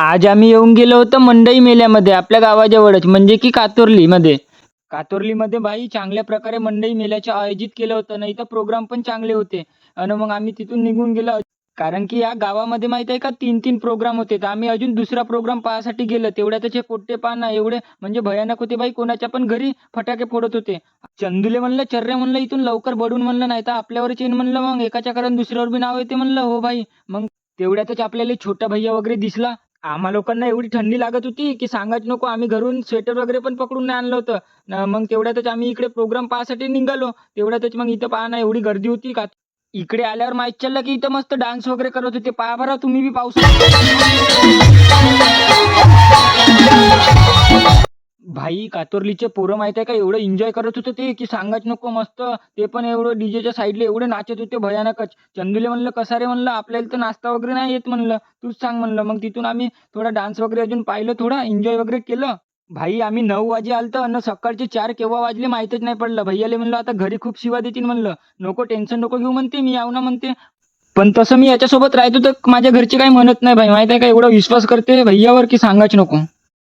आज आम्ही येऊन गेलो होतो मंडई मेल्यामध्ये आपल्या गावाजवळच म्हणजे की कातोर्लीमध्ये. कातोर्लीमध्ये भाई चांगल्या प्रकारे मंडई मेळ्याचं आयोजित केलं होतं. नाही तर प्रोग्राम पण चांगले होते. आणि मग आम्ही तिथून निघून गेलो. कारण की या गावामध्ये माहित आहे का 3-3 प्रोग्राम होते. तर आम्ही अजून दुसरा प्रोग्राम पाहायसाठी गेलो. तेवढ्यातच हे पोट्टे पहा ना एवढे म्हणजे भयानक होते भाई. कोणाच्या पण घरी फटाके फोडत होते. चंदूले म्हणलं, "चर्रे म्हणलं इथून लवकर बडून म्हणलं नाही तर आपल्यावरच येईन म्हणलं मग एकाच्या कारण दुसऱ्यावर बी नाव येते म्हणलं." "हो भाई." मग तेवढ्यातच आपल्याला छोटा भैय्या वगैरे दिसला. आम्हा लोकांना एवढी थंडी लागत होती, की सांगायचं नको. आम्ही घरून स्वेटर वगैरे पण पकडून नाही आणलं होतं. मग तेवढ्यातच आम्ही इकडे प्रोग्राम पाहायसाठी निघालो. तेवढ्यातच मग इथं पहा ना एवढी गर्दी होती का इकडे आल्यावर माहीत चाललं, की इथं मस्त डान्स वगैरे करत होते. पहा बरं तुम्ही बी पाहू भाई कातोर्लीचे पोरं माहिती आहे का एवढं एन्जॉय करत होते ते, की सांगायचं नको मस्त. ते पण एवढं डीजेच्या साईडला एवढे नाचत होते भयानकच. चंदूले म्हणलं, "कसा रे?" म्हणलं, "आपल्याला तर नाचता वगैरे नाही येत." म्हणलं, "तूच सांग." म्हणलं. मग तिथून आम्ही थोडा डान्स वगैरे अजून पाहिलं, थोडा एन्जॉय वगैरे केलं. भाई आम्ही 9 वाजे आलतो अन् सकाळचे 4 केव्हा वाजले माहीतच नाही पडलं. भैय्याला म्हणलं, "आता घरी खूप शिव्या देतील." म्हणलं. "नको टेन्शन नको घेऊ." म्हणते, "मी याव ना." म्हणते. पण तसं मी याच्यासोबत राहतो तर माझ्या घरचे काही म्हणत नाही भाई. माहिती आहे का एवढा विश्वास करते भैय्यावर, की सांगायचं नको.